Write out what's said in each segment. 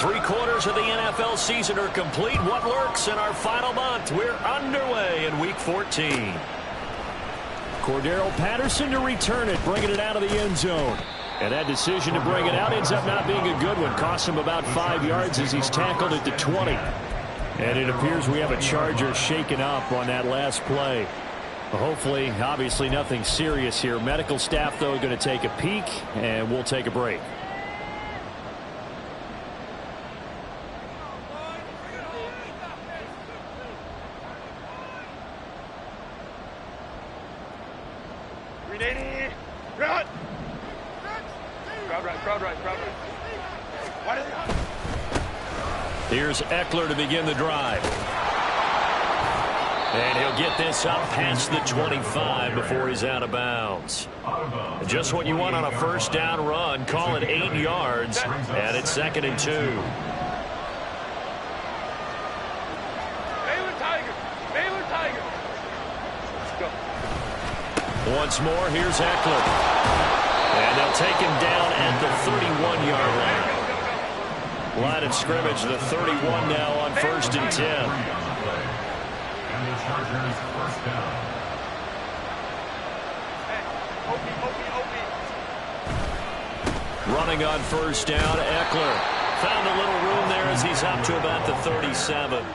3/4 of the NFL season are complete. What lurks in our final month? We're underway in Week 14. Cordero Patterson to return it, bringing it out of the end zone. And that decision to bring it out ends up not being a good one. Costs him about 5 yards as he's tackled at the 20. And it appears we have a Charger shaken up on that last play. Hopefully, obviously nothing serious here. Medical staff, though, going to take a peek, and we'll take a break. Here's Eckler to begin the drive. And he'll get this up past the 25 before he's out of bounds. Just what you want on a first down run. Call it 8 yards, and it's 2nd and 2. Once more, here's Eckler. And they'll take him down at the 31-yard line. Line of scrimmage, the 31 now on 1st and 10. And the Chargers first down. Running on 1st down, Eckler. Found a little room there as he's up to about the 37.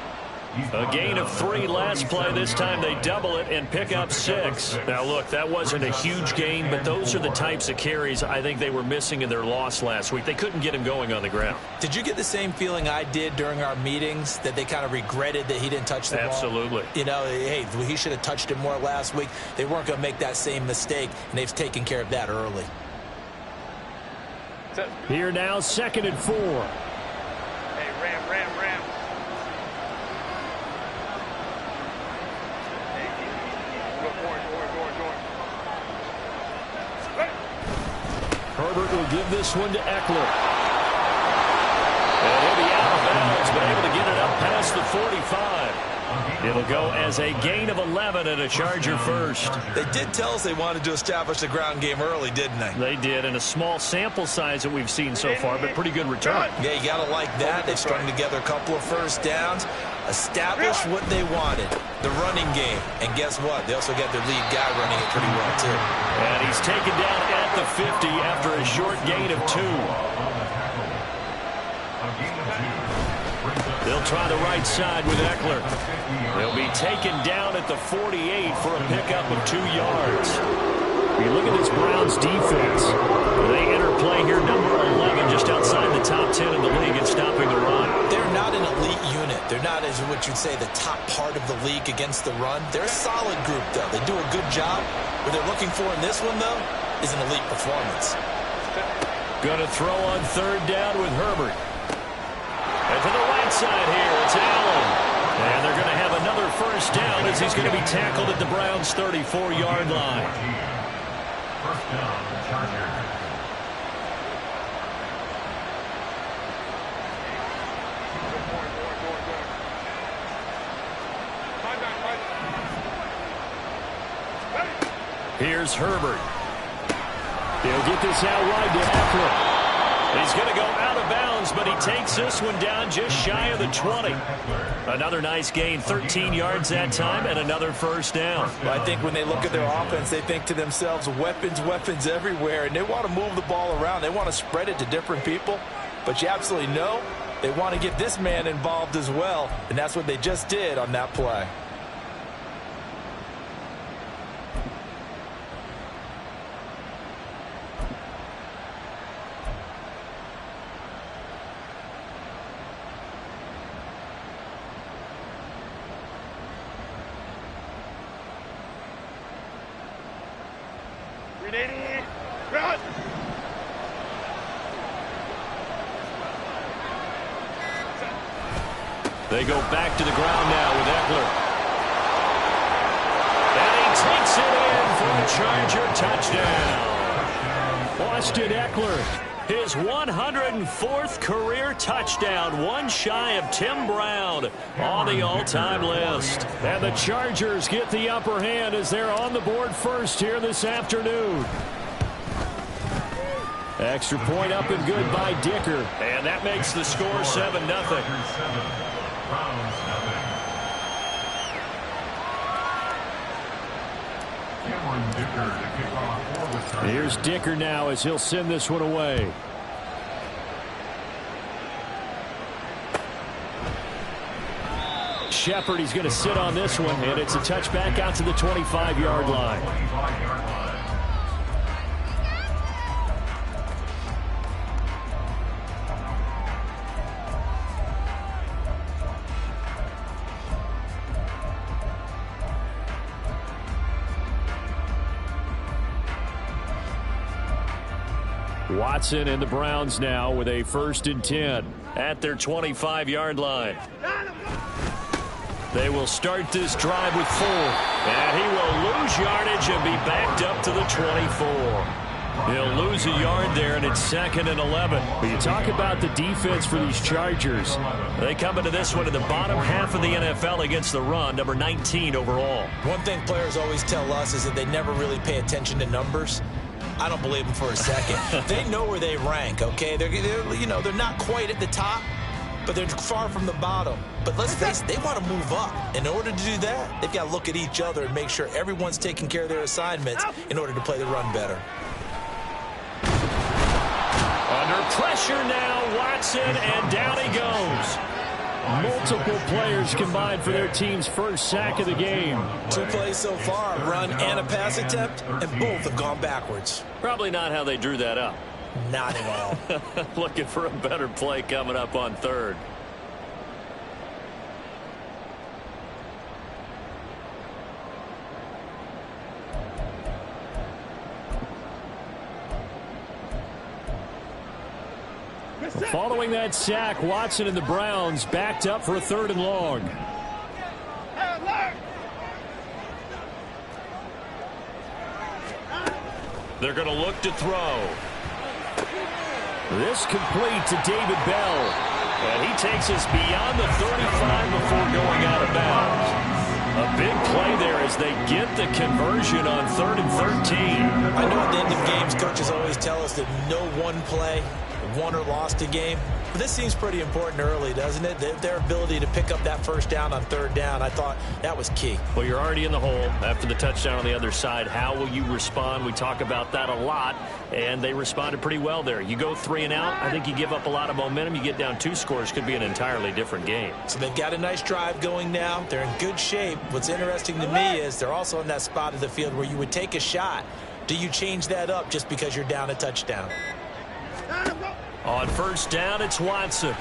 A gain of 3 last play. This time they double it and pick up 6. Now, look, that wasn't a huge gain, but those are the types of carries I think they were missing in their loss last week. They couldn't get him going on the ground. Did you get the same feeling I did during our meetings, that they kind of regretted that he didn't touch the ball? Absolutely. You know, hey, he should have touched it more last week. They weren't going to make that same mistake, and they've taken care of that early. Here now, 2nd and 4. Hey, Ram. Herbert will give this one to Eckler. And he'll be out of bounds, but able to get it up past the 45. It'll go as a gain of 11 and a Charger first. They did tell us they wanted to establish the ground game early, didn't they? They did, and a small sample size that we've seen so far, but pretty good return. Yeah, you got to like that. They've strung together a couple of first downs, established what they wanted, the running game. And guess what? They also got their lead guy running it pretty well, too. And he's taken down at the 50 after a short gain of 2. They'll try the right side with Eckler. They'll be taken down at the 48 for a pickup of 2 yards. You look at this Browns defense. They enter play here, number 11, just outside the top 10 in the league in stopping the run. They're not an elite unit. They're not, as what you'd say, the top part of the league against the run. They're a solid group, though. They do a good job. What they're looking for in this one, though, is an elite performance. Going to throw on 3rd down with Herbert. And to the right side here, it's Allen. And they're going to have another first down as he's going to be tackled at the Browns' 34-yard line. First down, Chargers. Here's Herbert. They'll get this out wide to Eckler. He's going to go out of bounds, but he takes this one down just shy of the 20. Another nice gain, 13 yards that time, and another first down. Well, I think when they look at their offense, they think to themselves, weapons everywhere, and they want to move the ball around. They want to spread it to different people, but you absolutely know they want to get this man involved as well, and that's what they just did on that play. They go back to the ground now with Eckler. And he takes it in for a Charger touchdown. Austin Eckler. His 104th career touchdown, one shy of Tim Brown on the all-time list. And the Chargers get the upper hand as they're on the board first here this afternoon. Extra point up and good by Dicker. And that makes the score 7-0. Here's Dicker now as he'll send this one away. Shepard, he's going to sit on this one, and it's a touchback out to the 25-yard line. Watson and the Browns now with a 1st and 10 at their 25-yard line. They will start this drive with 4. And he will lose yardage and be backed up to the 24. He'll lose a yard there, and it's 2nd and 11. But you talk about the defense for these Chargers. They come into this one in the bottom half of the NFL against the run, number 19 overall. One thing players always tell us is that they never really pay attention to numbers. I don't believe them for a second. They know where they rank, okay? They're not quite at the top, but they're far from the bottom. But let's face it, they want to move up. In order to do that, they've got to look at each other and make sure everyone's taking care of their assignments in order to play the run better. Under pressure now, Watson, and down he goes. Multiple players combined for their team's first sack of the game. 2 plays so far, run and a pass attempt, and both have gone backwards. Probably not how they drew that up. Not at all. Looking for a better play coming up on 3rd. Following that sack, Watson and the Browns backed up for a 3rd and long. They're going to look to throw. This complete to David Bell. And he takes us beyond the 35 before going out of bounds. A big play there as they get the conversion on 3rd and 13. I know at the end of games, coaches always tell us that no one play won or lost a game. But this seems pretty important early, doesn't it? Their ability to pick up that 1st down on 3rd down, I thought that was key. Well, you're already in the hole after the touchdown on the other side. How will you respond? We talk about that a lot, and they responded pretty well there. You go 3 and out, I think you give up a lot of momentum. You get down 2 scores, could be an entirely different game. So they've got a nice drive going now. They're in good shape. What's interesting to me is they're also in that spot of the field where you would take a shot. Do you change that up just because you're down a touchdown? On 1st down, it's Watson.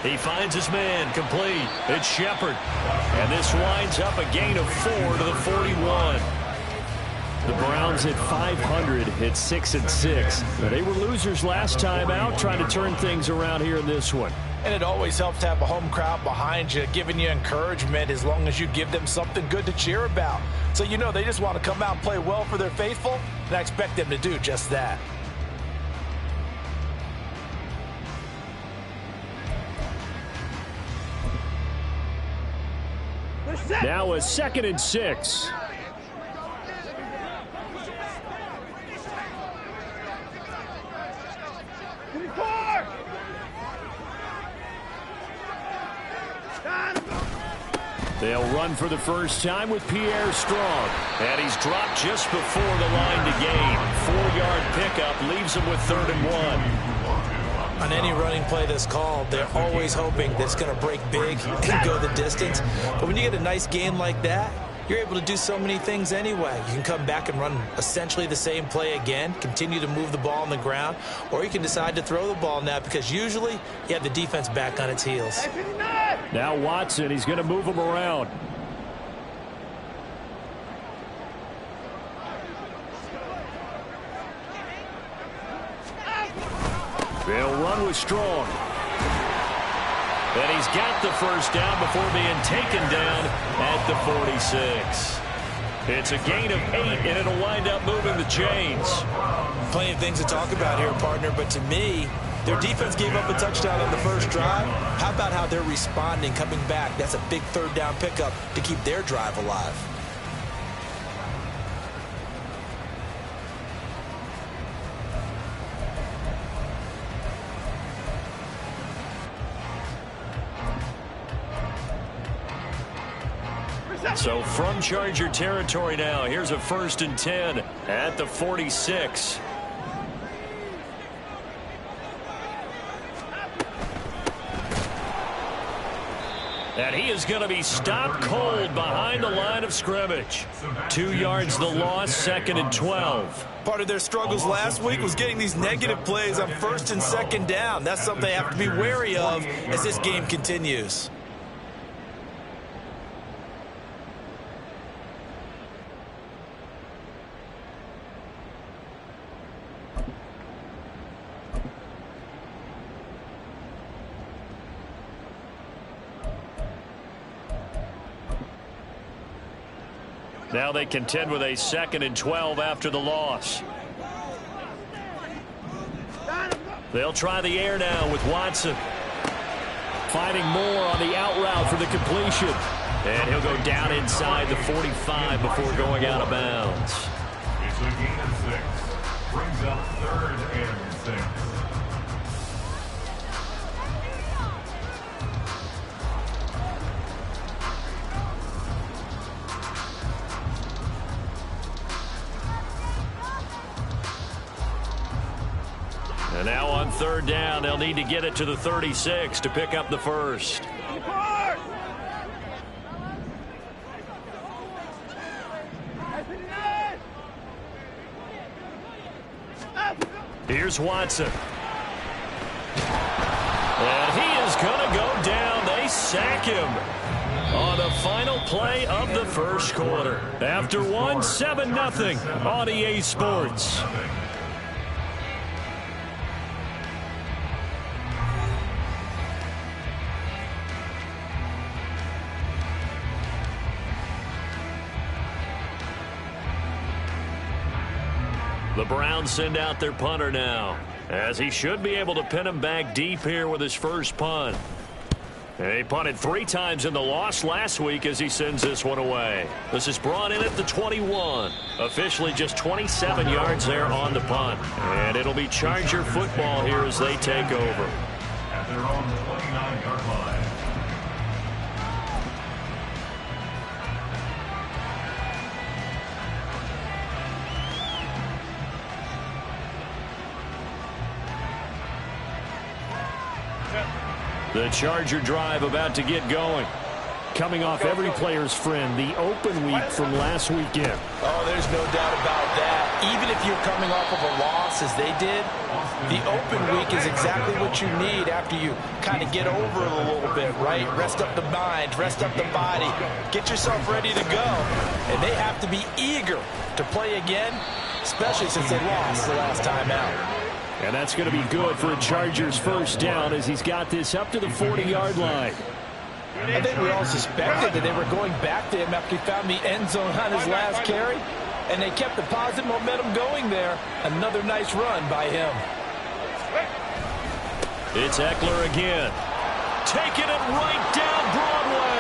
He finds his man, complete. It's Shepard. And this winds up a gain of 4 to the 41. The Browns at 500 at 6 and 6. They were losers last time out, trying to turn things around here in this one. And it always helps to have a home crowd behind you, giving you encouragement as long as you give them something good to cheer about. So you know they just want to come out and play well for their faithful, and I expect them to do just that. Now a 2nd and 6. They'll run for the first time with Pierre Strong. And he's dropped just before the line to gain. 4-yard pickup leaves him with 3rd and 1. On any running play that's called, they're always hoping that it's going to break big and go the distance. But when you get a nice gain like that, you're able to do so many things anyway. You can come back and run essentially the same play again, continue to move the ball on the ground, or you can decide to throw the ball now because usually you have the defense back on its heels. Now Watson, he's going to move him around. They'll run with Strong. And he's got the 1st down before being taken down at the 46. It's a gain of 8, and it'll wind up moving the chains. Plenty of things to talk about here, partner, but to me, their defense gave up a touchdown on the first drive. How about how they're responding, coming back? That's a big 3rd down pickup to keep their drive alive. So from Charger territory now, here's a 1st and 10 at the 46. And he is going to be stopped cold behind the line of scrimmage. 2 yards the loss, 2nd and 12. Part of their struggles last week was getting these negative plays on 1st and 2nd down. That's something they have to be wary of as this game continues. Now they contend with a 2nd and 12 after the loss. They'll try the air now with Watson. Finding more on the out route for the completion. And he'll go down inside the 45 before going out of bounds. It's a gain of 6. Brings up 3rd and 6. And now on 3rd down, they'll need to get it to the 36 to pick up the 1st. Here's Watson. And he is going to go down. They sack him on the final play of the 1st quarter. After 7-0 on EA Sports. The Browns send out their punter now, as he should be able to pin him back deep here with his 1st punt. And he punted 3 times in the loss last week as he sends this one away. This is brought in at the 21. Officially just 27 yards there on the punt. And it'll be Charger football here as they take over. At their own 29-yard line. The Charger drive about to get going. Coming off every player's friend, the open week from last weekend. Oh, there's no doubt about that. Even if you're coming off of a loss as they did, the open week is exactly what you need after you kind of get over it a little bit, right? Rest up the mind, rest up the body, get yourself ready to go. And they have to be eager to play again, especially since they lost the last time out. And that's going to be good for a Chargers 1st down as he's got this up to the 40-yard line. I think we all suspected that they were going back to him after he found the end zone on his last carry, and they kept the positive momentum going there. Another nice run by him. It's Eckler again. Taking it right down Broadway.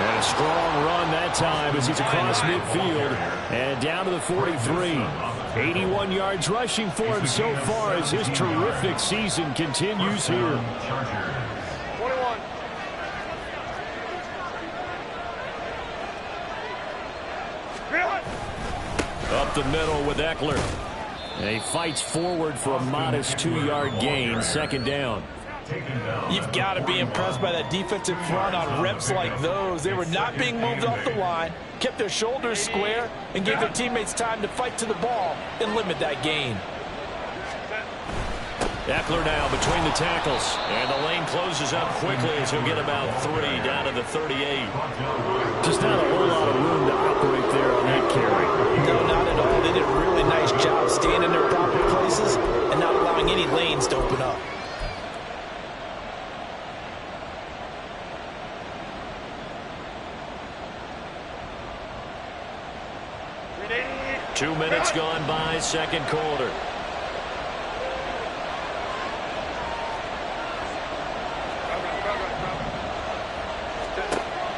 And a strong run that time as he's across midfield and down to the 43. 81 yards rushing for him so far as his terrific season continues here. 21. Up the middle with Eckler. And he fights forward for a modest 2-yard gain, 2nd down. You've got to be impressed by that defensive front on reps like those. They were not being moved off the line, kept their shoulders square, and gave their teammates time to fight to the ball and limit that gain. Eckler now between the tackles, and the lane closes up quickly as he'll get about 3 down to the 38. Just not a whole lot of room to operate there on that carry. No, not at all. They did a really nice job staying in their proper places and not allowing any lanes to open up. Two minutes gone by, 2nd quarter.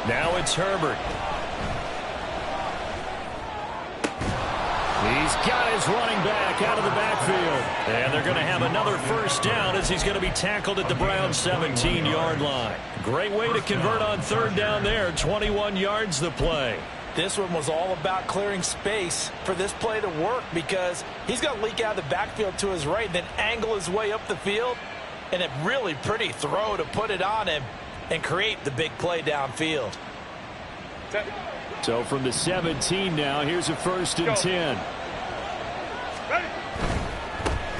Now it's Herbert. He's got his running back out of the backfield. And they're going to have another first down as he's going to be tackled at the Browns' 17-yard line. Great way to convert on third down there. 21 yards the play. This one was all about clearing space for this play to work because he's going to leak out of the backfield to his right and then angle his way up the field. And a really pretty throw to put it on him and create the big play downfield. So from the 17 now, here's a 1st and 10.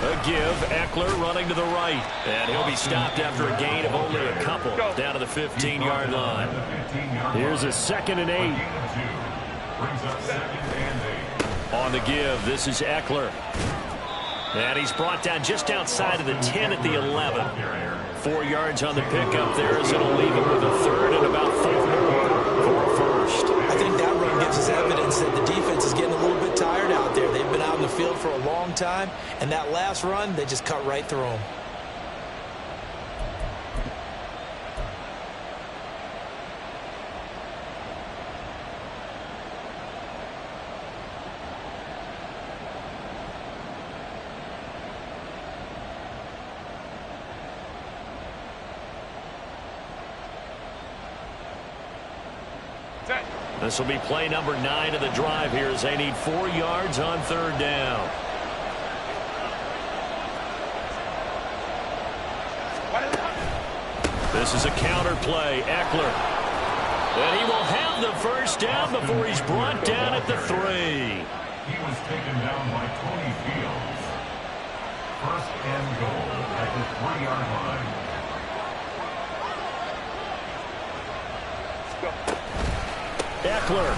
A give, Eckler running to the right. And he'll be stopped after a gain of only a couple down to the 15-yard line. Here's a 2nd and 8. On the give, this is Eckler. And he's brought down just outside of the 10 at the 11. 4 yards on the pickup there as it'll leave him with a 3rd and about 4 more for a first. I think that run gives us evidence that the defense is getting a little bit tired out there. They've been out in the field for a long time, and that last run, they just cut right through them. This will be play number 9 of the drive here as they need 4 yards on third down. This is a counter play. Eckler. And he will have the first down before he's brought down at the 3. He was taken down by Tony Fields. 1st and goal at the 3-yard line. Eckler.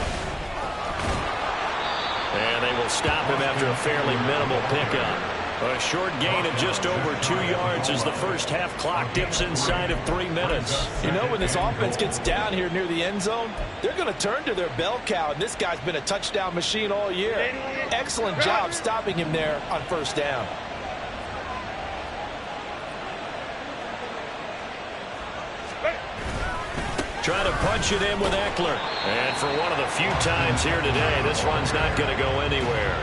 And they will stop him after a fairly minimal pickup. A short gain of just over 2 yards as the first half clock dips inside of 3 minutes. You know, when this offense gets down here near the end zone, they're going to turn to their bell cow, and this guy's been a touchdown machine all year. Excellent job stopping him there on 1st down. Try to punch it in with Eckler. And for one of the few times here today, this run's not going to go anywhere.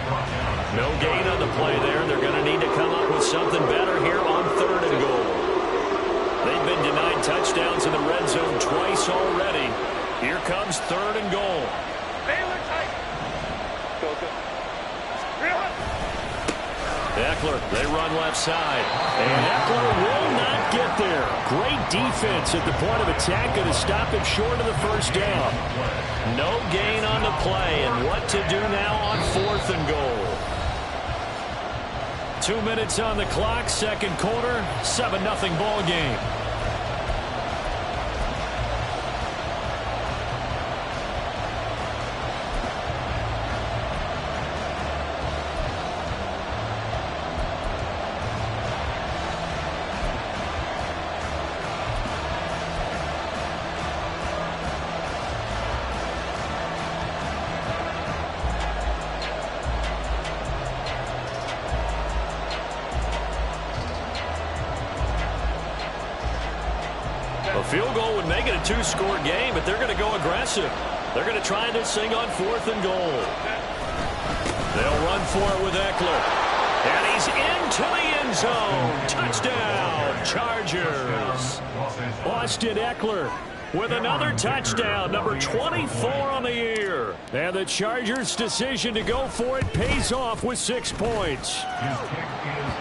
No gain on the play there. They're going to need to come up with something better here on 3rd and goal. They've been denied touchdowns in the red zone twice already. Here comes 3rd and goal. Eckler, they run left side. And Eckler will not get there. Great defense at the point of attack, going to stop him short of the first down. No gain on the play, and what to do now on 4th and goal. 2 minutes on the clock, 2nd quarter, 7-0 ball game. A field goal would make it a 2-score game, but they're going to go aggressive. They're going to try this thing on 4th and goal. They'll run for it with Eckler. And he's into the end zone. Touchdown, Chargers. Austin Eckler with another touchdown, number 24 on the year. And the Chargers' decision to go for it pays off with 6 points.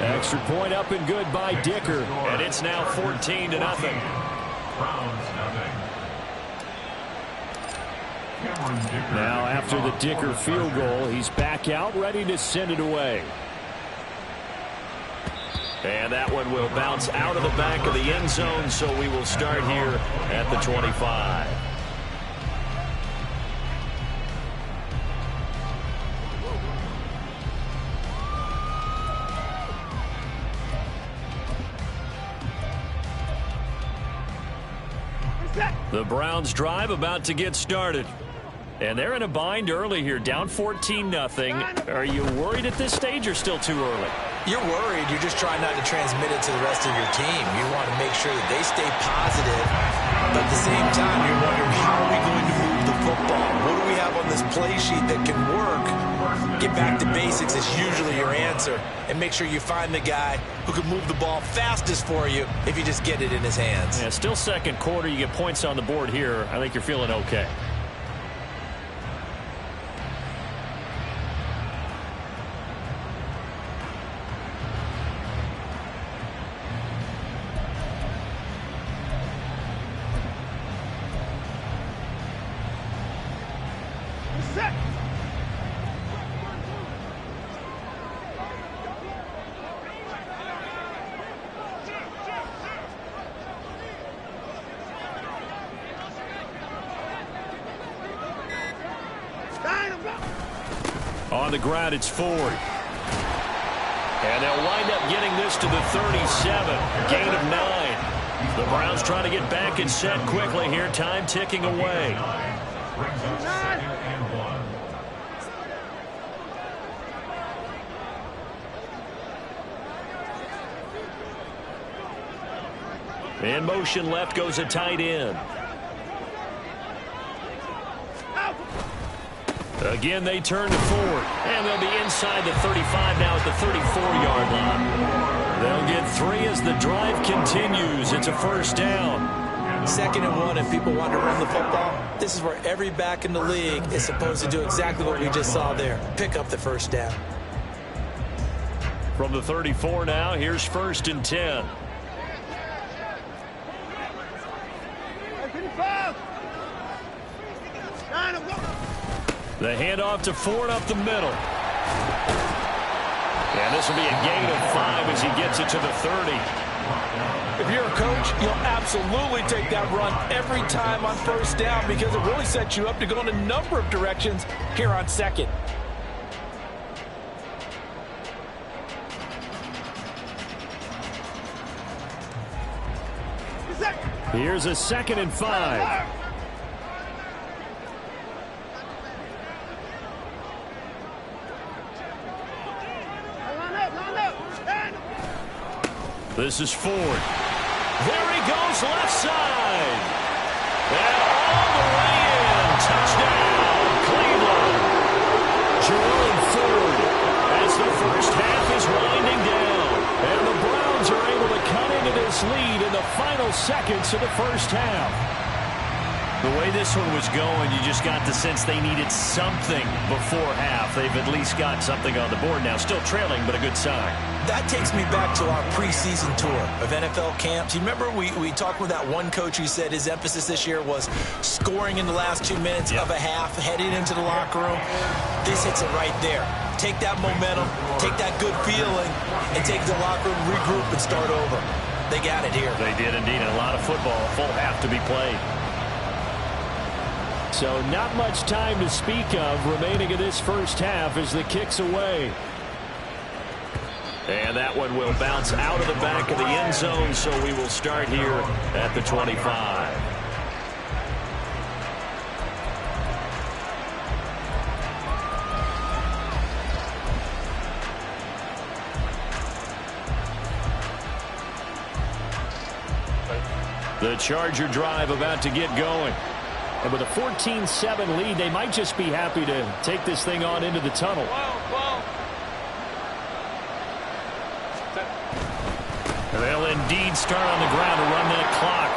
Extra point up and good by Dicker. And it's now 14-0. Now after the Dicker field goal, he's back out, ready to send it away. And that one will bounce out of the back of the end zone, so we will start here at the 25. The Browns drive about to get started. And they're in a bind early here, down 14-0. Are you worried at this stage or still too early? You're worried. You're just trying not to transmit it to the rest of your team. You want to make sure that they stay positive. But at the same time, you're wondering, how are we going to move the football? What do we have on this play sheet that can work Get back to basics is usually your answer, and make sure you find the guy who can move the ball fastest for you if you just get it in his hands. Yeah, still second quarter. You get points on the board here. I think you're feeling okay. On the ground, it's Ford. And they'll wind up getting this to the 37. Gain of 9. The Browns trying to get back and set quickly here. Time ticking away. Brings up 2nd and 1. In motion left goes a tight end. Again, they turn to Ford. And they'll be inside the 35 now at the 34-yard line. They'll get 3 as the drive continues. It's a first down. 2nd and 1, and people want to run the football. This is where every back in the league is supposed to do exactly what we just saw there. Pick up the first down. From the 34 now, here's 1st and 10. The handoff to Ford up the middle. And this will be a gain of 5 as he gets it to the 30. If you're a coach, you'll absolutely take that run every time on first down because it really sets you up to go in a number of directions here on 2nd. Here's a 2nd and 5. This is Ford. There he goes, left side. And all the way in. Touchdown, Cleveland. Jerome Ford as the first half is winding down. And the Browns are able to cut into this lead in the final seconds of the first half. The way this one was going, you just got the sense they needed something before half. They've at least got something on the board now. Still trailing, but a good sign. That takes me back to our preseason tour of NFL camps. You remember we talked with that one coach who said his emphasis this year was scoring in the last 2 minutes of a half, heading into the locker room. This hits it right there. Take that momentum, take that good feeling, and take the locker room, regroup, and start over. They got it here. They did indeed. A lot of football, a full half to be played. So not much time to speak of remaining in this first half as the kick's away. And that one will bounce out of the back of the end zone, so we will start here at the 25. The Charger drive about to get going. And with a 14-7 lead, they might just be happy to take this thing on into the tunnel. And they'll indeed start on the ground to run that clock.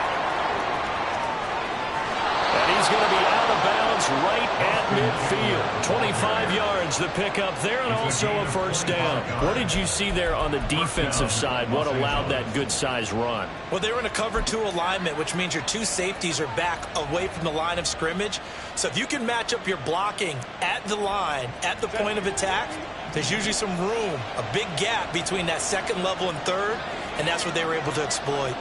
And he's going to be out of bounds right at midfield. 25 yards the pickup there, and also a first down. What did you see there on the defensive side? What allowed that good-sized run? Well, they were in a cover 2 alignment, which means your 2 safeties are back away from the line of scrimmage. So if you can match up your blocking at the line, at the point of attack, there's usually some room, a big gap between that 2nd level and 3rd, and that's what they were able to exploit.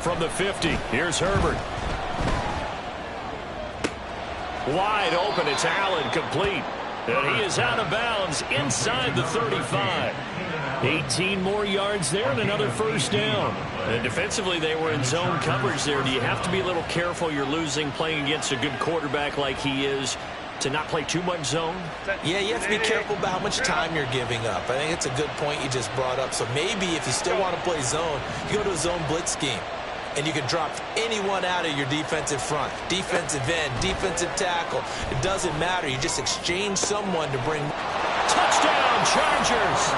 From the 50, here's Herbert. Wide open, it's Allen, complete. And he is out of bounds inside the 35. 18 more yards there and another first down. And defensively, they were in zone coverage there. Do you have to be a little careful? You're losing playing against a good quarterback like he is to not play too much zone? Yeah, you have to be careful about how much time you're giving up. I think it's a good point you just brought up. So maybe if you still want to play zone, you go to a zone blitz scheme. and you can drop anyone out of your defensive front. Defensive end, defensive tackle. It doesn't matter. You just exchange someone to bring... Touchdown, Chargers!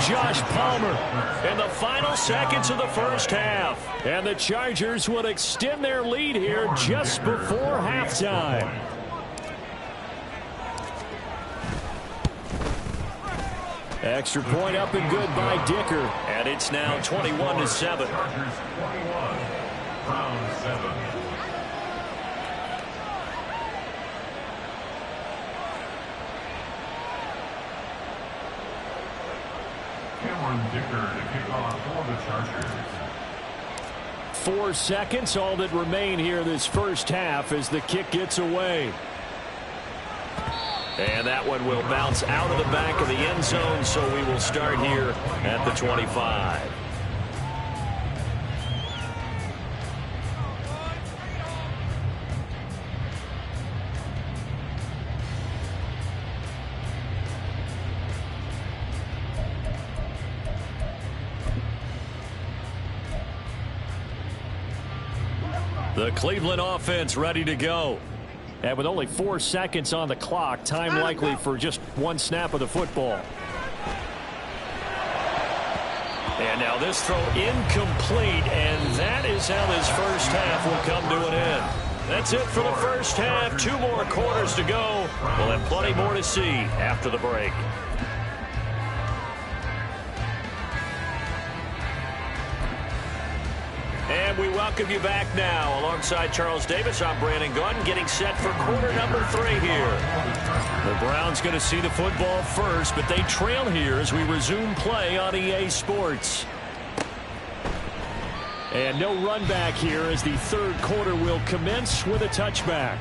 Josh Palmer in the final seconds of the first half. And the Chargers will extend their lead here just before halftime. Extra point up and good by Dicker. And it's now 21-7. Chargers 21, round 7. Dicker to kick off for the Chargers. 4 seconds, all that remain here this first half as the kick gets away. And that one will bounce out of the back of the end zone, so we will start here at the 25. The Cleveland offense ready to go. And with only 4 seconds on the clock, time likely for just one snap of the football. And now this throw incomplete, and that is how this first half will come to an end. That's it for the first half. 2 more quarters to go. We'll have plenty more to see after the break. And we welcome you back now. Alongside Charles Davis, I'm Brandon Gaudin, getting set for quarter number 3 here. The Browns going to see the football first, but they trail here as we resume play on EA Sports. And no run back here as the third quarter will commence with a touchback.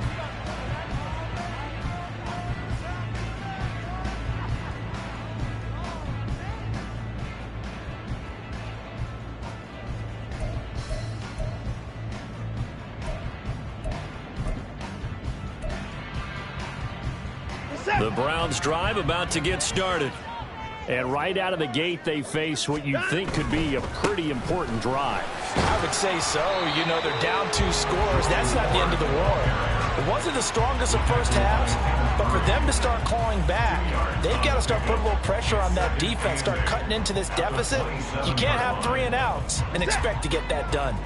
The Browns drive about to get started. And right out of the gate, they face what you think could be a pretty important drive. I would say so. You know, they're down 2 scores. That's not the end of the war. It wasn't the strongest of first halves, but for them to start clawing back, they've got to start putting a little pressure on that defense, start cutting into this deficit. You can't have 3 and outs and expect to get that done.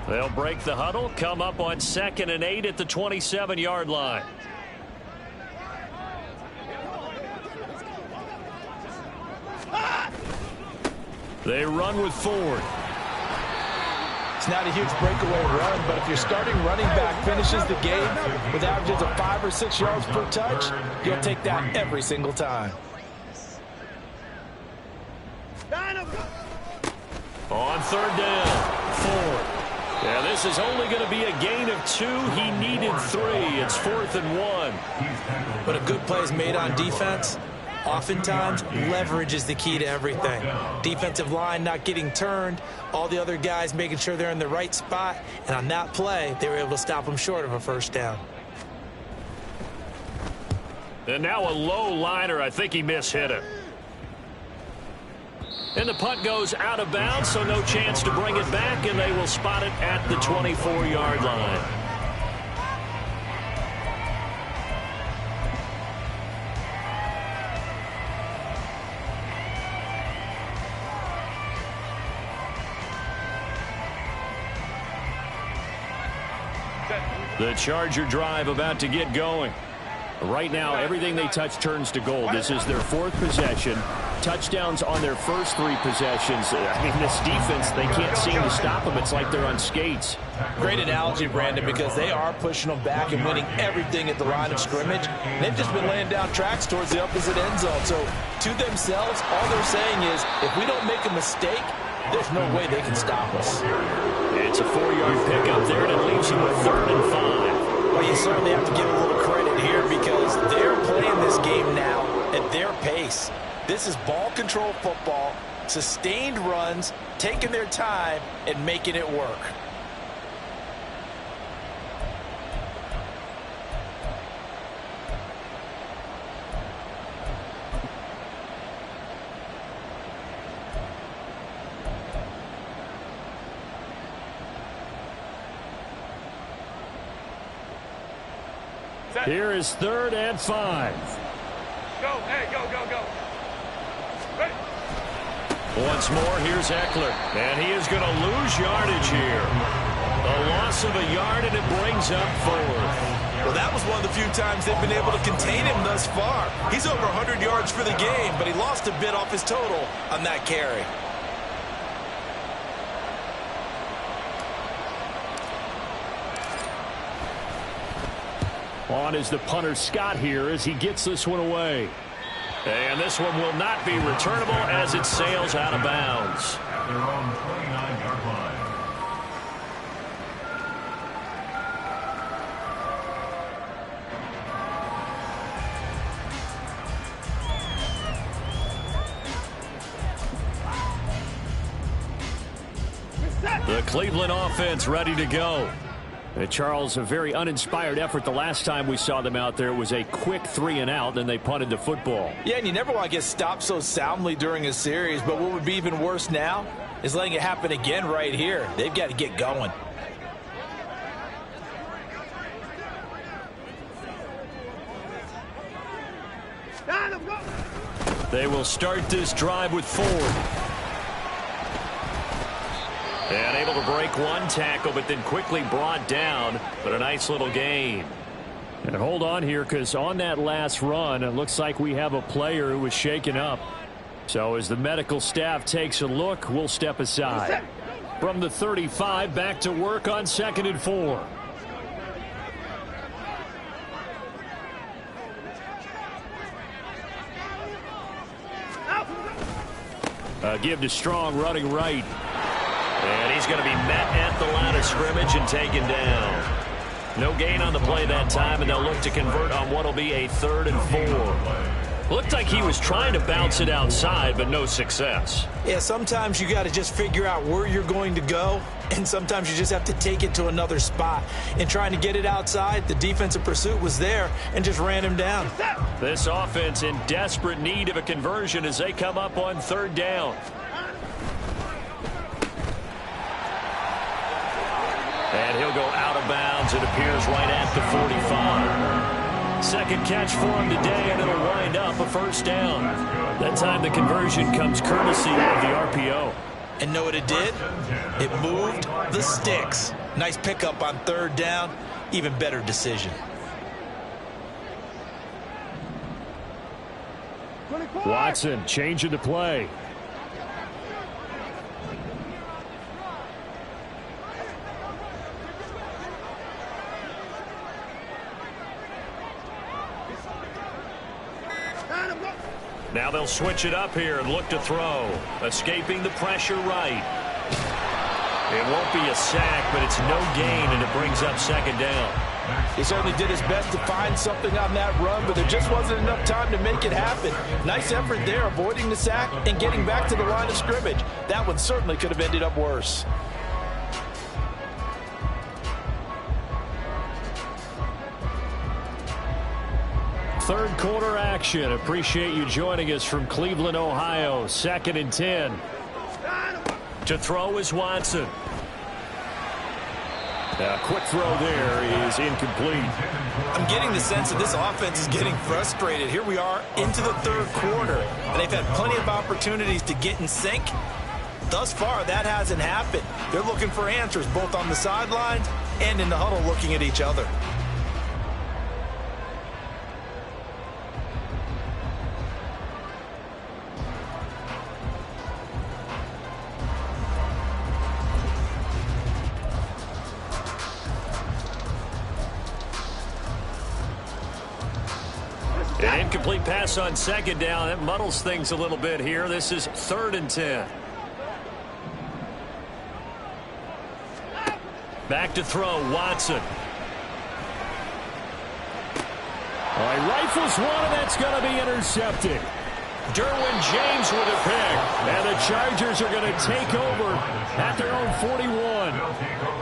They'll break the huddle, come up on 2nd and 8 at the 27-yard line. They run with Ford. It's not a huge breakaway run, but if your starting running back finishes the game with averages of 5 or 6 yards per touch, you'll take that every single time. On 3rd down, Ford. Yeah, this is only going to be a gain of 2. He needed 3. It's 4th and 1. But a good play is made on defense. Oftentimes, leverage is the key to everything. Defensive line not getting turned, all the other guys making sure they're in the right spot, and on that play, they were able to stop them short of a first down. And now a low liner. I think he mishit it. And the punt goes out of bounds, so no chance to bring it back, and they will spot it at the 24-yard line. The Charger drive about to get going. Right now, everything they touch turns to gold. This is their 4th possession. Touchdowns on their first 3 possessions. I mean, this defense, they can't seem to stop them. It's like they're on skates. Great analogy, Brandon, because they are pushing them back and winning everything at the line of scrimmage. They've just been laying down tracks towards the opposite end zone. So, to themselves, all they're saying is, if we don't make a mistake, there's no way they can stop us. It's a 4-yard pickup there, and it leaves you with 3rd and 5. Well, you certainly have to give a little credit here because they're playing this game now at their pace. This is ball control football, sustained runs, taking their time, and making it work. Here is 3rd and 5. Go, hey, go, go, go. Ready. Once more, here's Eckler. And he is going to lose yardage here. A loss of a yard, and it brings up 4th. Well, that was one of the few times they've been able to contain him thus far. He's over 100 yards for the game, but he lost a bit off his total on that carry. On is the punter Scott here as he gets this one away. And this one will not be returnable as it sails out of bounds. At their own 29-yard line. The Cleveland offense ready to go. Charles, a very uninspired effort the last time we saw them out there. It was a quick 3-and-out, then they punted the football. Yeah, and you never want to get stopped so soundly during a series, but what would be even worse now is letting it happen again right here. They've got to get going. They will start this drive with Ford. And able to break one tackle, but then quickly brought down. But a nice little gain. And hold on here, because on that last run, it looks like we have a player who was shaken up. So as the medical staff takes a look, we'll step aside. From the 35, back to work on 2nd and 4. Give to Strong running right. And he's going to be met at the line of scrimmage and taken down. No gain on the play that time, and they'll look to convert on what will be a 3rd and 4. Looked like he was trying to bounce it outside, but no success. Yeah, sometimes you got to just figure out where you're going to go, and sometimes you just have to take it to another spot. In trying to get it outside, the defensive pursuit was there and just ran him down. This offense in desperate need of a conversion as they come up on 3rd down. And he'll go out of bounds, it appears, right at the 45. Second catch for him today, and it'll wind up a 1st down. That time the conversion comes courtesy of the RPO. And know what it did? It moved the sticks. Nice pickup on 3rd down. Even better decision. Watson changing the play. Now they'll switch it up here and look to throw. Escaping the pressure right. It won't be a sack, but it's no gain, and it brings up 2nd down. He certainly did his best to find something on that run, but there just wasn't enough time to make it happen. Nice effort there, avoiding the sack and getting back to the line of scrimmage. That one certainly could have ended up worse. Third quarter action. Appreciate you joining us from Cleveland, Ohio. 2nd and 10. To throw is Watson. A quick throw there is incomplete. I'm getting the sense that this offense is getting frustrated. Here we are into the 3rd quarter, and they've had plenty of opportunities to get in sync. Thus far, that hasn't happened. They're looking for answers both on the sidelines and in the huddle looking at each other. An incomplete pass on 2nd down. That muddles things a little bit here. This is 3rd and 10. Back to throw, Watson. All right, rifles one, and that's going to be intercepted. Derwin James with a pick. And the Chargers are going to take over at their own 41.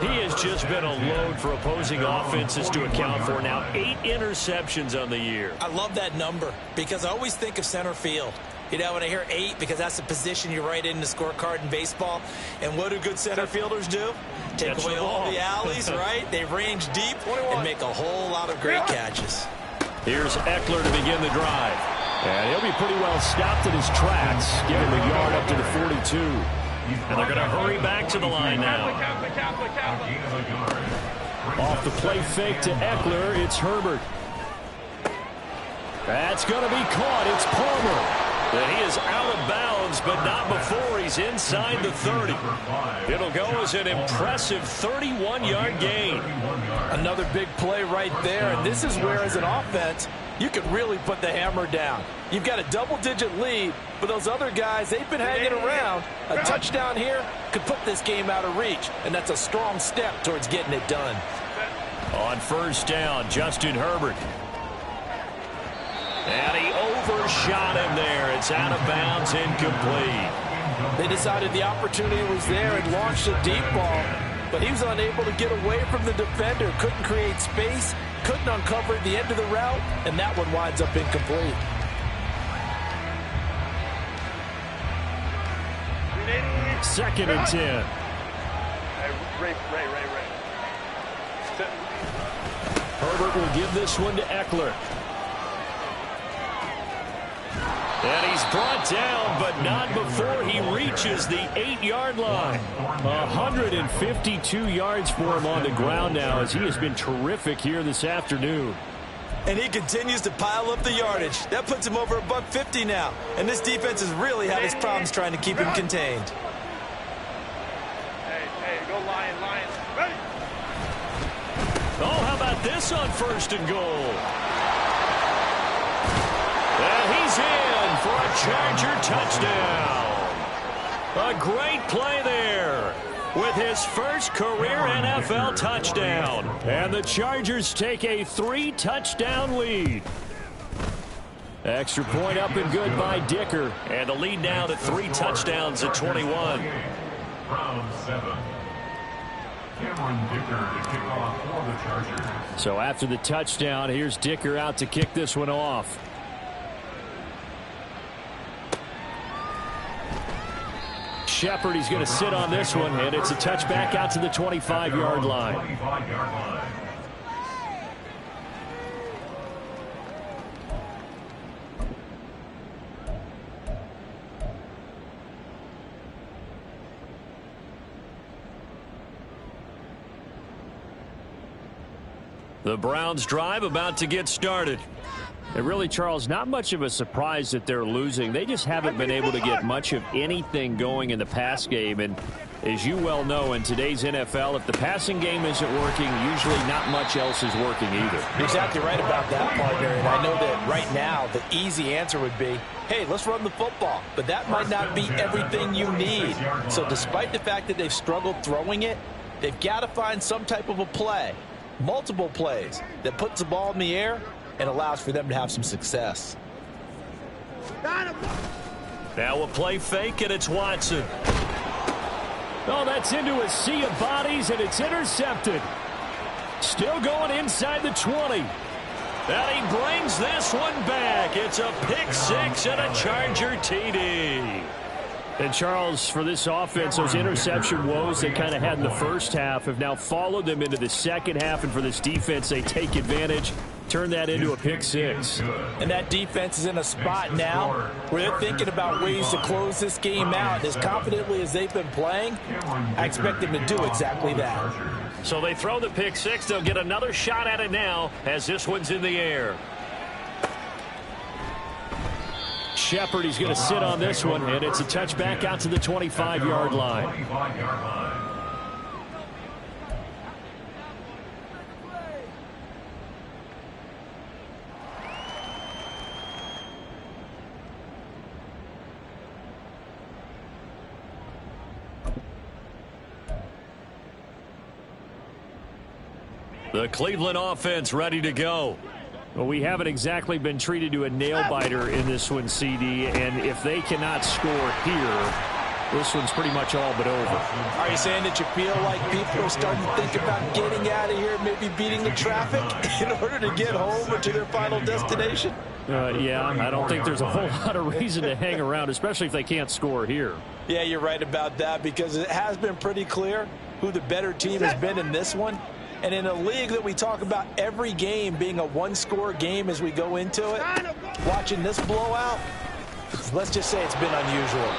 He has just been a load for opposing offenses to account for. Now 8 interceptions on the year. I love that number because I always think of center field. You know, when I hear 8, because that's the position you write in the scorecard in baseball. And what do good center fielders do? Take away all the alleys, right? They range deep and make a whole lot of great catches. Here's Eckler to begin the drive. And he'll be pretty well stopped in his tracks. Give him a yard up to the 42. And they're going to hurry back to the line now. Off the play fake to Eckler, it's Herbert. That's going to be caught. It's Palmer. And he is out of bounds, but not before he's inside the 30. It'll go as an impressive 31-yard gain. Another big play right there, and this is where, as an offense, you could really put the hammer down. You've got a double-digit lead, but those other guys, they've been hanging around. A touchdown here could put this game out of reach, and that's a strong step towards getting it done. On first down, Justin Herbert. And he overshot him there. It's out of bounds, incomplete. They decided the opportunity was there and launched a deep ball, but he was unable to get away from the defender, couldn't create space, couldn't uncover the end of the route, and that one winds up incomplete. Second and 10. Ray. Herbert will give this one to Eckler. And he's brought down, but not before he reaches the 8-yard line. 152 yards for him on the ground now, as he has been terrific here this afternoon. And he continues to pile up the yardage. That puts him over $150 now. And this defense has really had its problems trying to keep him contained. Hey, go Lions. Ready? Oh, how about this on first and goal? And he's in for a Charger touchdown. A great play there with his first career NFL touchdown. And the Chargers take a 3-touchdown lead. Extra point up and good by Dicker. And the lead now to 3 touchdowns at 21. Round 7. Cameron Dicker to kick off for the Chargers. So after the touchdown, here's Dicker out to kick this one off. Shepard, he's going to sit on this one, and it's a touchback out to the 25-yard line. 25-yard line. The Browns drive about to get started. And really, Charles, not much of a surprise that they're losing. They just haven't been able to get much of anything going in the pass game. And as you well know, in today's NFL, if the passing game isn't working, usually not much else is working either. You're exactly right about that, partner. And I know that right now the easy answer would be, hey, let's run the football. But that might not be everything you need. So despite the fact that they've struggled throwing it, they've got to find some type of a play, multiple plays, that puts the ball in the air and allows for them to have some success. Now a play fake, and it's Watson. Oh, that's into a sea of bodies, and it's intercepted. Still going inside the 20. And he brings this one back. It's a pick six and a Charger TD. And, Charles, for this offense, those interception woes they kind of had in the first half have now followed them into the second half. And for this defense, they take advantage, turn that into a pick six. And that defense is in a spot now where they're thinking about ways to close this game out. As confidently as they've been playing, I expect them to do exactly that. So they throw the pick six. They'll get another shot at it now as this one's in the air. Shepard, he's going to sit on this one, and it's a touchback out to the 25-yard line. The Cleveland offense ready to go. Well, we haven't exactly been treated to a nail-biter in this one, CD, and if they cannot score here, this one's pretty much all but over. Are you saying that you feel like people are starting to think about getting out of here, maybe beating the traffic in order to get home or to their final destination? Yeah, I don't think there's a whole lot of reason to hang around, especially if they can't score here. Yeah, you're right about that because it has been pretty clear who the better team has been in this one. And in a league that we talk about every game being a one-score game as we go into it, watching this blowout, let's just say it's been unusual.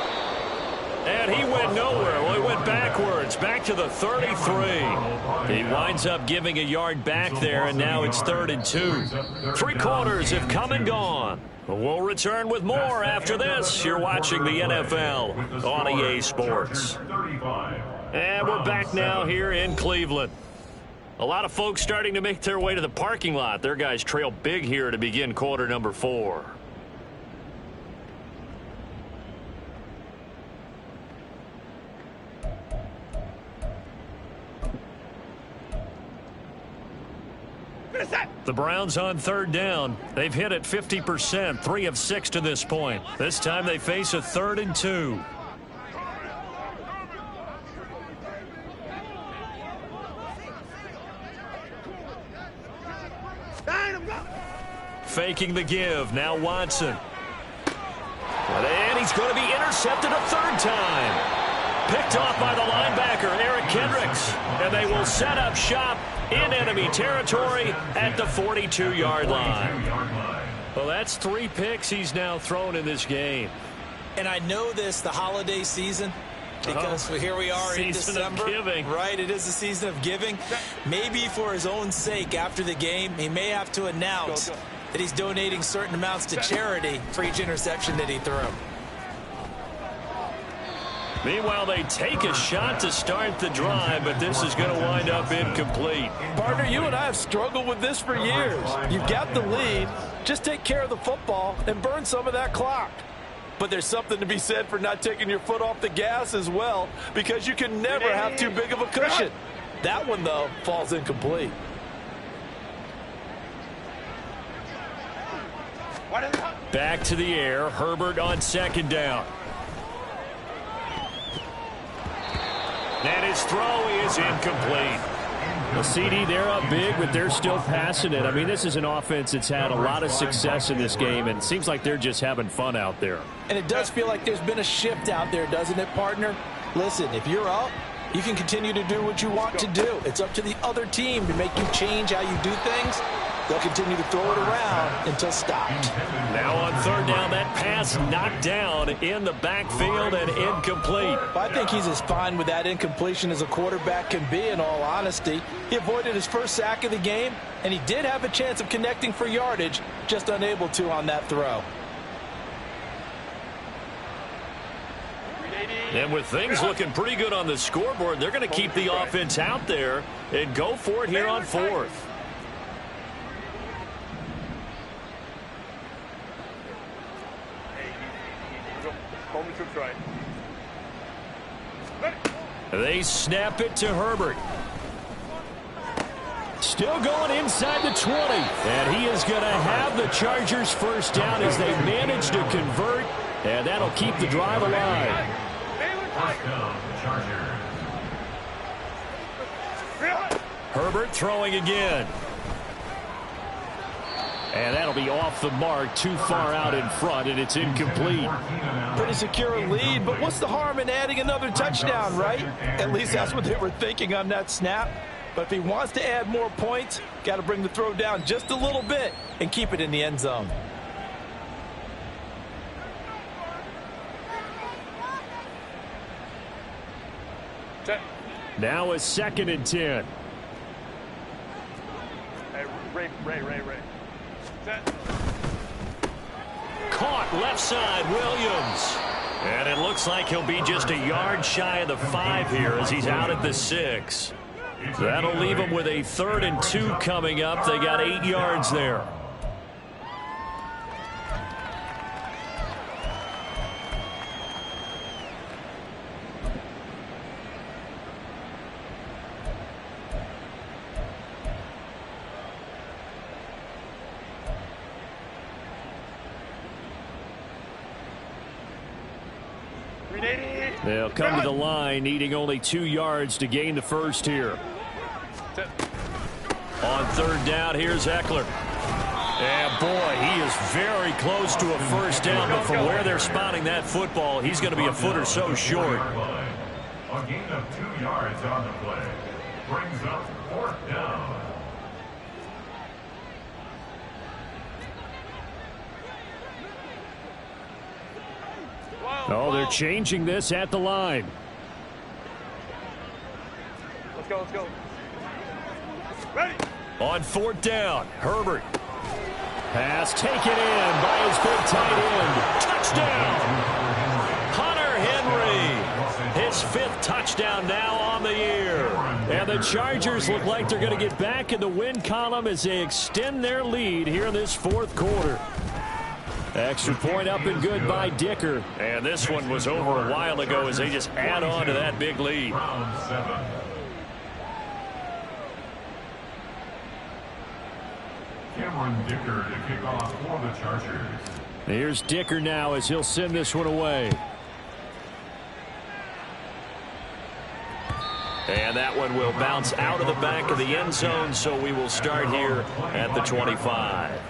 And he went nowhere. Well, he went backwards, back to the 33. He winds up giving a yard back there, and now it's 3rd and 2. 3 quarters have come and gone. We'll return with more after this. You're watching the NFL on EA Sports. And we're back now here in Cleveland. A lot of folks starting to make their way to the parking lot. Their guys trail big here to begin quarter number 4. The Browns on 3rd down. They've hit it 50%, 3 of 6 to this point. This time they face a 3rd and 2. Faking the give. Now Watson. And he's going to be intercepted a 3rd time. Picked off by the linebacker, Eric Kendricks. And they will set up shop in enemy territory at the 42-yard line. Well, that's 3 picks he's now thrown in this game. And I know this, the holiday season, because here we are in December. Giving. Right, it is the season of giving. Maybe for his own sake after the game, he may have to announce that he's donating certain amounts to charity for each interception that he threw. Meanwhile, they take a shot to start the drive, but this is going to wind up incomplete. Partner, you and I have struggled with this for years. You've got the lead. Just take care of the football and burn some of that clock. But there's something to be said for not taking your foot off the gas as well, because you can never have too big of a cushion. That one, though, falls incomplete. Back to the air. Herbert on 2nd down. And his throw is incomplete. The CD, they're up big, but they're still passing it. I mean, this is an offense that's had a lot of success in this game, and it seems like they're just having fun out there. And it does feel like there's been a shift out there, doesn't it, partner? Listen, if you're up, you can continue to do what you want to do. It's up to the other team to make you change how you do things. They'll continue to throw it around until stopped. Now on 3rd down, that pass knocked down in the backfield and incomplete. I think he's as fine with that incompletion as a quarterback can be, in all honesty. He avoided his first sack of the game, and he did have a chance of connecting for yardage, just unable to on that throw. And with things looking pretty good on the scoreboard, they're going to keep the offense out there and go for it here on 4th. They snap it to Herbert. Still going inside the 20. And he is going to have the Chargers first down as they manage to convert. And that'll keep the drive alive. First down, Chargers. Herbert throwing again. And that'll be off the mark, too far out in front, and it's incomplete. Pretty secure lead, but what's the harm in adding another touchdown, right? At least that's what they were thinking on that snap. But if he wants to add more points, got to bring the throw down just a little bit and keep it in the end zone. Now a 2nd and 10. Hey, Ray. Caught left side, Williams. And it looks like he'll be just a yard shy of the 5 here as he's out at the 6. That'll leave him with a 3rd and 2 coming up. They got 8 yards there. They'll come to the line, needing only 2 yards to gain the first here. On 3rd down, here's Eckler. And boy, he is very close to a first down, but from where they're spotting that football, he's going to be a foot or so short. A gain of 2 yards on the play. Brings up 4th down. Oh, they're changing this at the line. Let's go, let's go. Ready. On 4th down, Herbert. Pass taken in by his big tight end. Touchdown! Hunter Henry. His 5th touchdown now on the year. And the Chargers look like they're going to get back in the win column as they extend their lead here in this 4th quarter. Extra point up and good by Dicker. And this one was over a while ago as they just add on to that big lead. Round 7. Cameron Dicker to kick off for the Chargers. Here's Dicker now as he'll send this one away. And that one will bounce out of the back of the end zone, so we will start here at the 25.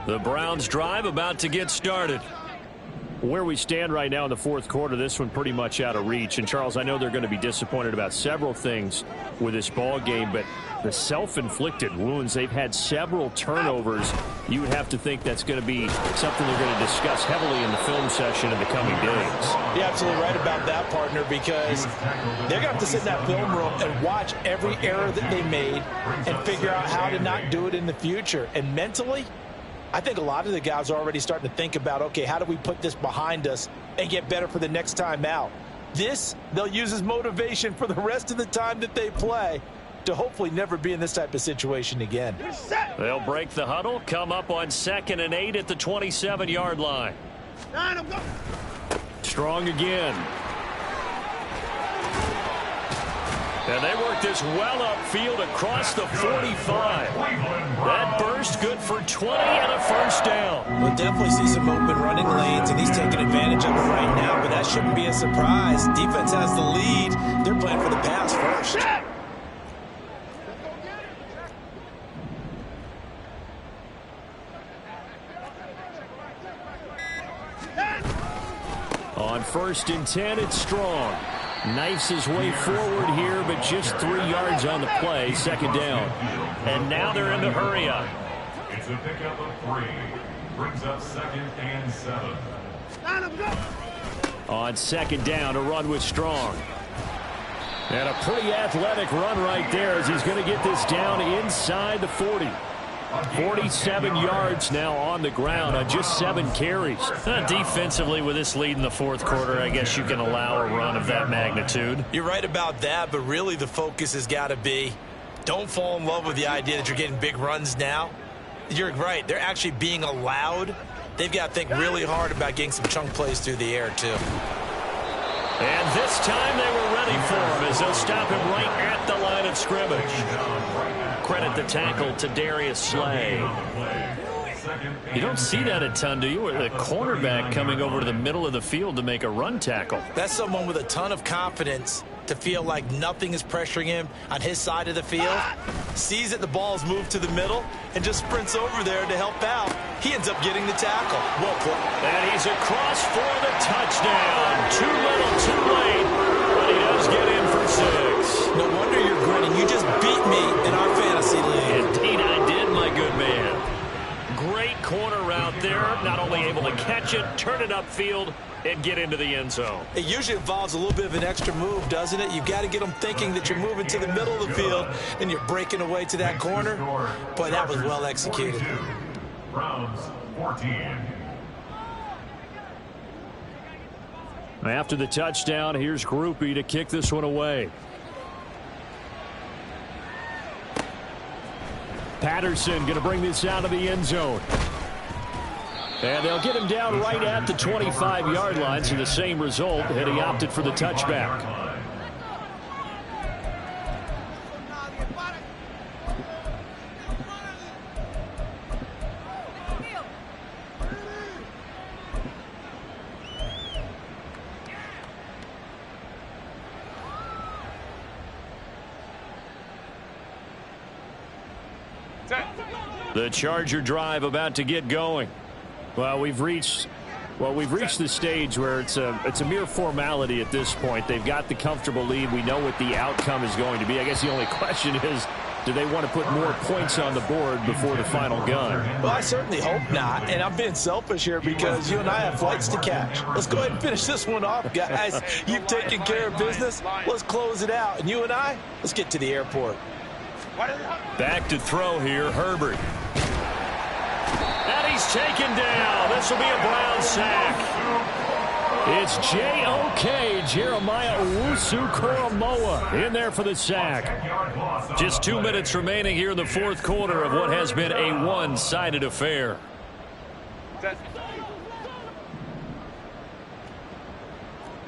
The Browns drive about to get started. Where we stand right now in the 4th quarter, this one pretty much out of reach. And, Charles, I know they're going to be disappointed about several things with this ball game, but the self-inflicted wounds, they've had several turnovers. You would have to think that's going to be something they're going to discuss heavily in the film session in the coming days. You're absolutely right about that, partner, because they're going to have to sit in that film room and watch every error that they made and figure out how to not do it in the future. And mentally, I think a lot of the guys are already starting to think about, okay, how do we put this behind us and get better for the next time out? This, they'll use as motivation for the rest of the time that they play to hopefully never be in this type of situation again. They'll break the huddle, come up on 2nd and 8 at the 27-yard line. Strong again. And they work this well upfield across the 45. That burst good for 20 and a first down. We'll definitely see some open running lanes, and he's taking advantage of it right now, but that shouldn't be a surprise. Defense has the lead. They're playing for the pass first. On 1st and 10, it's Strong. Knifes his way forward here, but just 3 yards on the play. 2nd down. And now they're in the hurry up. It's a pickup of 3. Brings up 2nd and 7. On 2nd down, a run with Strong. And a pretty athletic run right there as he's going to get this down inside the 40. 47 yards now on the ground on just 7 carries. Defensively, with this lead in the 4th quarter, I guess you can allow a run of that magnitude. You're right about that, but really the focus has got to be, don't fall in love with the idea that you're getting big runs now. You're right. They're actually being allowed. They've got to think really hard about getting some chunk plays through the air, too. And this time they were ready for him as they'll stop him right at the line of scrimmage. Credit the tackle to Darius Slay. You don't see that a ton, do you? With a cornerback coming over to the middle of the field to make a run tackle. That's someone with a ton of confidence to feel like nothing is pressuring him on his side of the field. Sees that the ball is moved to the middle and just sprints over there to help out. He ends up getting the tackle. Well played. And he's across for the touchdown. Too little, too late, but he does get in for 6. No wonder you're grinning. You just beat me in our fantasy league. Indeed I did, my good man. Great corner route there. Not only able to catch it, turn it upfield, and get into the end zone. It usually involves a little bit of an extra move, doesn't it? You've got to get them thinking that you're moving to the middle of the field and you're breaking away to that corner. Boy, that was well executed. Browns 14. After the touchdown, here's Groupie to kick this one away. Patterson going to bring this out of the end zone. And they'll get him down right at the 25-yard line, so the same result, and he opted for the touchback. The Charger drive about to get going. Well, we've reached the stage where it's a mere formality at this point. They've got the comfortable lead. We know what the outcome is going to be. I guess the only question is, do they want to put more points on the board before the final gun? Well, I certainly hope not, and I'm being selfish here because you and I have flights to catch. Let's go ahead and finish this one off, guys. You've taken care of business. Let's close it out, and you and I, let's get to the airport. Back to throw here, Herbert. And he's taken down. This will be a Brown sack. It's J.O.K. Jeremiah Owusu-Koramoah in there for the sack. Just 2 minutes remaining here in the fourth quarter of what has been a one-sided affair.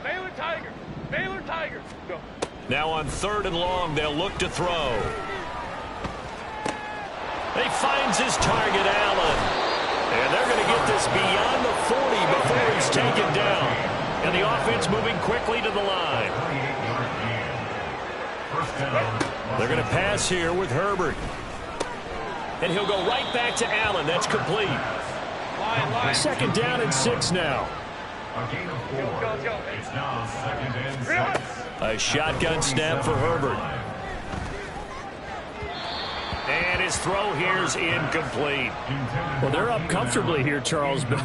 Baylor Tigers. Baylor Tigers. Go. Now on 3rd and long, they'll look to throw. He finds his target, Allen. And they're going to get this beyond the 40 before he's taken down. And the offense moving quickly to the line. They're going to pass here with Herbert. And he'll go right back to Allen. That's complete. Second down and 6 now. It's now 2nd and 6. A shotgun snap for Herbert. And his throw here's incomplete. Well, they're up comfortably here, Charles, but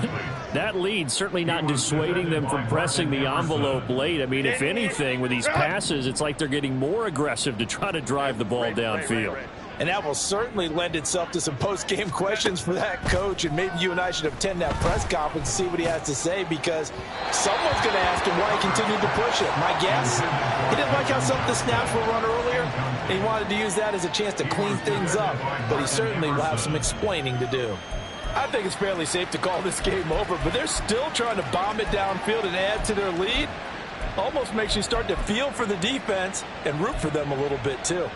that lead certainly not dissuading them from pressing the envelope late. I mean, if anything, with these passes, it's like they're getting more aggressive to try to drive the ball downfield. And that will certainly lend itself to some post-game questions for that coach, and maybe you and I should attend that press conference and see what he has to say, because someone's going to ask him why he continued to push it. My guess, he didn't like how some of the snaps were run earlier, and he wanted to use that as a chance to clean things up, but he certainly will have some explaining to do. I think it's fairly safe to call this game over, but they're still trying to bomb it downfield and add to their lead. Almost makes you start to feel for the defense and root for them a little bit too.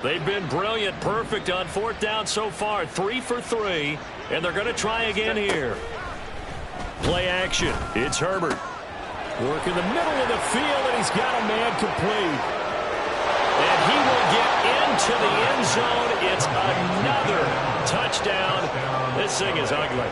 They've been brilliant, perfect on 4th down so far, 3 for 3, and they're going to try again here. Play action. It's Herbert. Work in the middle of the field, and he's got a man complete. And he will get into the end zone. It's another touchdown. This thing is ugly.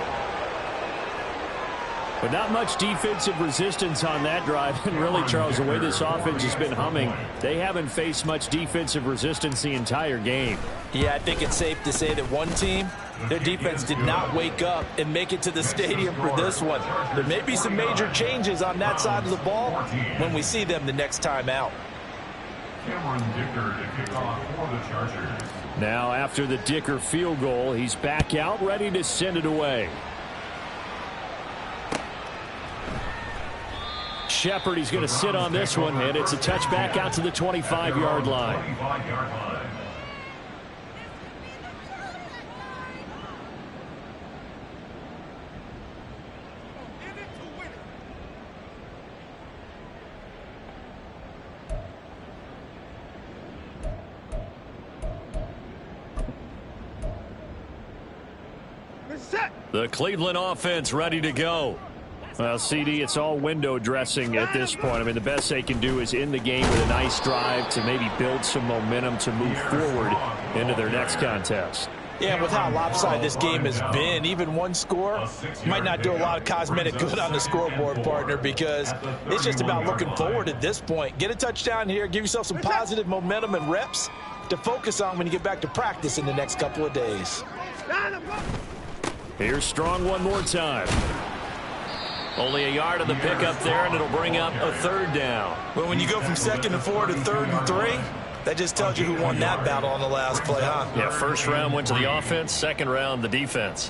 But not much defensive resistance on that drive. And really, Charles, the way this offense has been humming, they haven't faced much defensive resistance the entire game. Yeah, I think it's safe to say that one team, their defense did not wake up and make it to the stadium for this one. There may be some major changes on that side of the ball when we see them the next time out. Now, after the Dicker field goal, he's back out, ready to send it away. Shepard, he's going to sit on this one, and it's a touchback out to the 25-yard line. The Cleveland offense ready to go. Well, CD, it's all window dressing at this point. I mean, the best they can do is end the game with a nice drive to maybe build some momentum to move forward into their next contest. Yeah, with how lopsided this game has been, even one score might not do a lot of cosmetic good on the scoreboard, partner, because it's just about looking forward at this point. Get a touchdown here, give yourself some positive momentum and reps to focus on when you get back to practice in the next couple of days. Here's Strong one more time. Only a yard on the pickup there, and it'll bring up a 3rd down. Well, when you go from 2nd and 4 to 3rd and 3, that just tells you who won that battle on the last play, huh? Yeah, 1st round went to the offense, 2nd round the defense.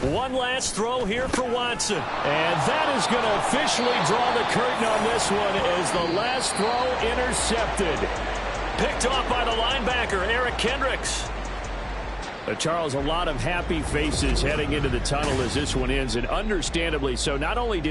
One last throw here for Watson. And that is going to officially draw the curtain on this one as the last throw intercepted. Picked off by the linebacker, Eric Kendricks. Charles, a lot of happy faces heading into the tunnel as this one ends, and understandably so. Not only did